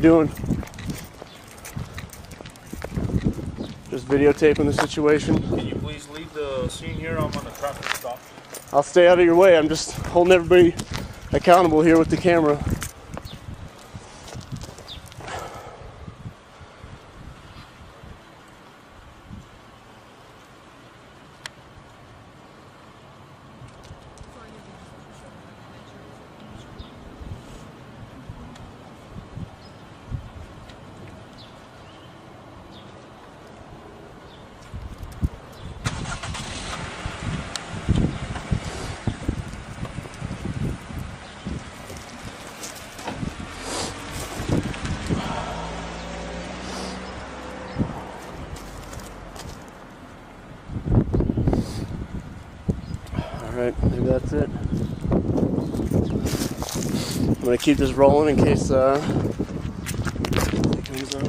doing? Just videotaping the situation. Can you please leave the scene here? I'm on a traffic stop. I'll stay out of your way. I'm just holding everybody accountable here with the camera. Alright, maybe that's it. I'm gonna keep this rolling in case it comes up.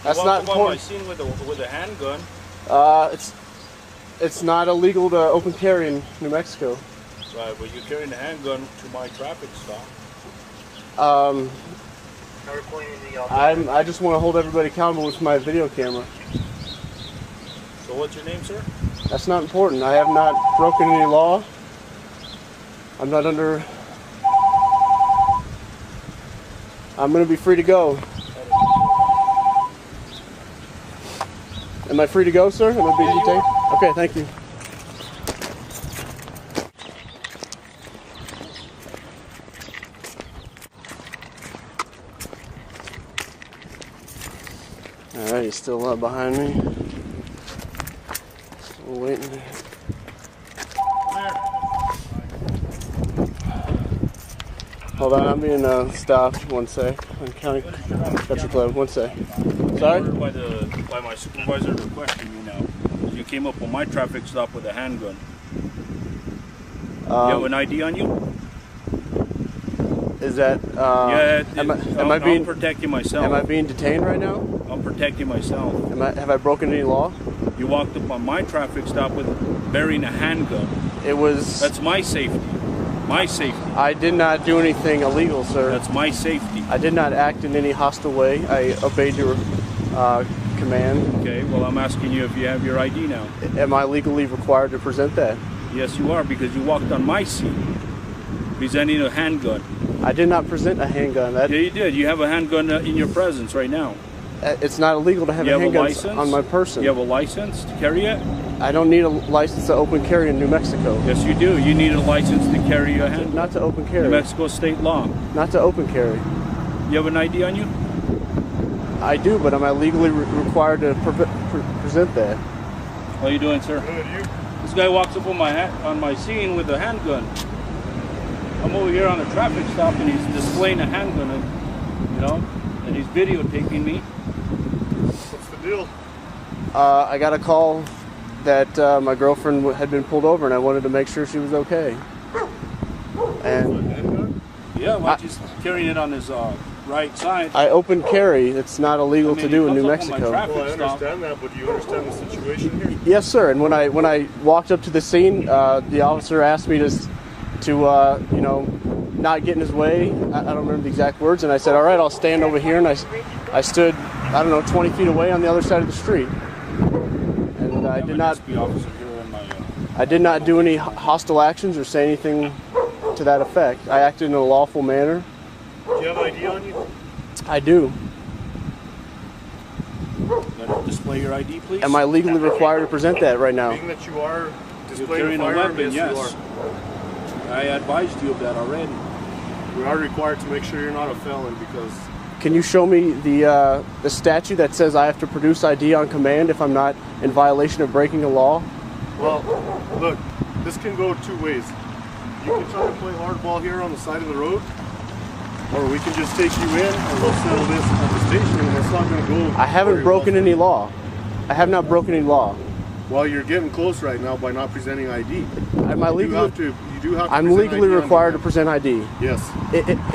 That's not important. My scene with a handgun. It's not illegal to open carry in New Mexico. Right, but you're carrying a handgun to my traffic stop. I just want to hold everybody accountable with my video camera. So what's your name, sir? That's not important. I have not broken any law. I'm not under... I'm going to be free to go. Am I free to go, sir? Am I being detained? Okay, thank you. Alright, he's still behind me. Still waiting. Hold on, I'm being stopped. One sec. On County Country Club. One sec. Sorry? By my supervisor requesting you now. You came up on my traffic stop with a handgun. You have an ID on you? Is that? Yeah. I'm protecting myself. Am I being detained right now? I'm protecting myself. Have I broken any law? You walked up on my traffic stop with bearing a handgun. It was. That's my safety. My safety. I did not do anything illegal, sir. That's my safety. I did not act in any hostile way. I obeyed your command. Okay. Well, I'm asking you if you have your ID now. Am I legally required to present that? Yes, you are, because you walked on my seat, presenting a handgun. I did not present a handgun. Yeah, you did. You have a handgun in your presence right now. It's not illegal to have a handgun on my person. You have a license to carry it? I don't need a license to open carry in New Mexico. Yes, you do. You need a license to carry a handgun. Not to open carry. New Mexico state law. Not to open carry. You have an ID on you? I do, but am I legally required to present that? What are you doing, sir? Good, you? This guy walks up on my scene with a handgun. I'm over here on a traffic stop and he's displaying a handgun, and he's videotaping me. What's the deal? I got a call that my girlfriend had been pulled over and I wanted to make sure she was okay. And yeah, well, he's carrying it on his right side. I open carry. It's not illegal to do in New Mexico. Well, I understand that, but do you understand the situation here? Yes, sir. And when I walked up to the scene, the officer asked me to not get in his way. I don't remember the exact words, and I said, all right, I'll stand over here, and I stood, 20 feet away on the other side of the street. And I did not do any hostile actions or say anything to that effect. I acted in a lawful manner. Do you have ID on you? I do. Display your ID, please. Am I legally required to present that right now? Being that you are displaying a weapon, yes, you are. I advised you of that already. We are required to make sure you're not a felon because... Can you show me the statute that says I have to produce ID on command if I'm not in violation of breaking a law? Well, look, this can go two ways. You can try to play hardball here on the side of the road, or we can just take you in and we'll settle this at the station and it's not going to go... I haven't broken any law. I have not broken any law. Well, you're getting close right now by not presenting ID. Am I legally? You do have to I'm present legally ID on required to the- present ID. Yes.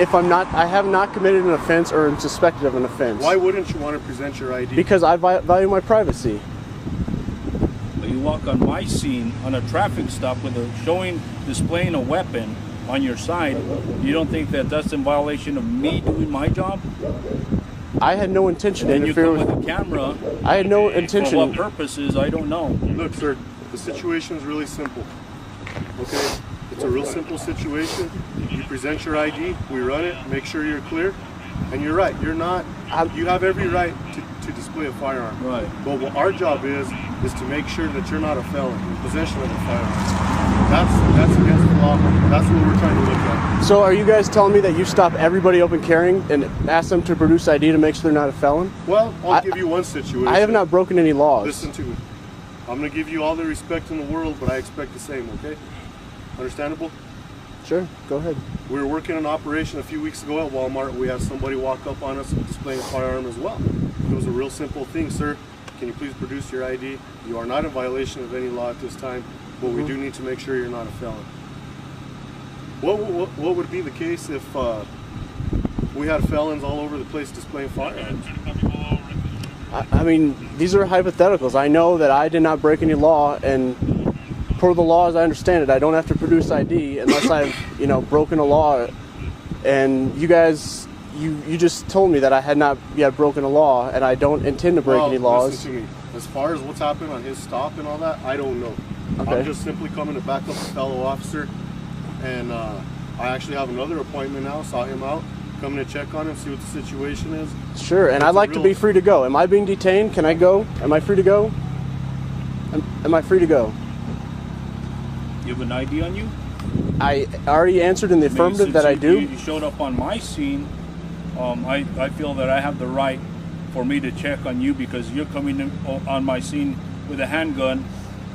If I'm not, I have not committed an offense or am suspected of an offense. Why wouldn't you want to present your ID? Because I value my privacy. But you walk on my scene on a traffic stop with displaying a weapon on your side. You don't think that that's in violation of me doing my job? I had no intention to And you interfere come with. with a camera. I had no For intention. what purposes, I don't know. Look, sir, the situation is really simple. Okay? It's a real simple situation. You present your ID, we run it, make sure you're clear. And you're right, you're not, you have every right to display a firearm. Right. But what our job is to make sure that you're not a felon in possession of a firearm. That's against the law. That's what we're trying to look at. So are you guys telling me that you stop everybody open carrying and ask them to produce ID to make sure they're not a felon? Well, I'll give you one situation. I have not broken any laws. Listen to me. I'm going to give you all the respect in the world, but I expect the same, okay? Understandable? Sure, go ahead. We were working an operation a few weeks ago at Walmart. We had somebody walk up on us displaying a firearm as well. It was a real simple thing, sir. Can you please produce your ID? You are not in violation of any law at this time, but we do need to make sure you're not a felon. What would be the case if we had felons all over the place displaying firearms? I mean, these are hypotheticals. I know that I did not break any law, and per the law as I understand it, I don't have to produce ID unless I've, broken a law. And you guys, you just told me that I had not yet broken a law, and I don't intend to break any laws. Listen to me. As far as what's happened on his stop and all that, I don't know. Okay. I'm just simply coming to back up a fellow officer, and I actually have another appointment now. Saw him out, coming to check on him, see what the situation is. Sure, and I'd like to be free to go. Am I being detained? Can I go? Am I free to go? Am I free to go? You have an ID on you? I already answered in the affirmative that I do. You showed up on my scene. I feel that I have the right for me to check on you because you're coming in on my scene with a handgun,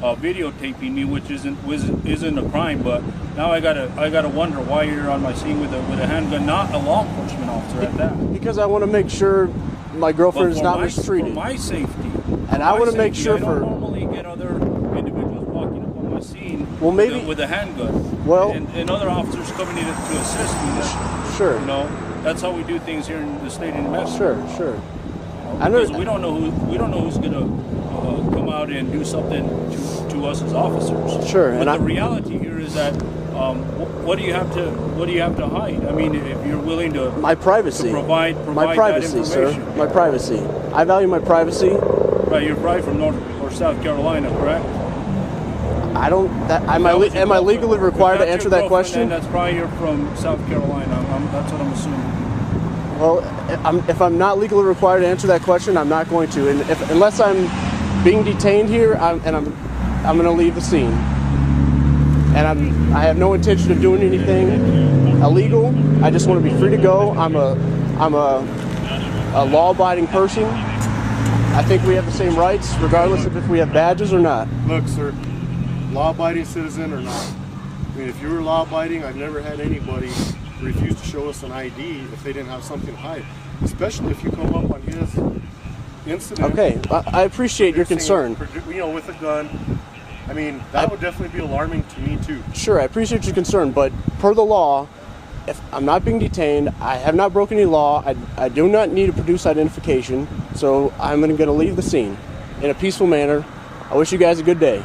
videotaping me, which isn't a crime. But now I gotta wonder why you're on my scene with a handgun, not a law enforcement officer at that. Because I want to make sure my girlfriend is not mistreated. For my safety. And I want to make sure I don't normally get other individuals walking up on my scene with a handgun. Well, and other officers coming in to assist me. Sure. That's how we do things here in the state of New Mexico. Sure. Because we don't know who's gonna come out and do something to us as officers. Sure. But the reality here is that what do you have to hide? I mean, if you're willing to my privacy, to provide my privacy, that sir, information. my privacy. I value my privacy. Right, you're probably from North or South Carolina, correct? I don't. Am I legally required to answer that question? That's probably you're from South Carolina. That's what I'm assuming. Well, if I'm not legally required to answer that question, I'm not going to. And unless I'm being detained here, I'm going to leave the scene. And I have no intention of doing anything illegal. I just want to be free to go. I'm a law-abiding person. I think we have the same rights, regardless of if we have badges or not. Look, sir, law-abiding citizen or not. I mean, if you were law-abiding, I've never had anybody refuse to show us an ID if they didn't have something to hide. Especially if you come up on his incident. Okay, I appreciate your concern. With a gun. I mean, that would definitely be alarming to me too. Sure, I appreciate your concern, but per the law, if I'm not being detained, I have not broken any law, I do not need to produce identification, so I'm going to leave the scene in a peaceful manner. I wish you guys a good day.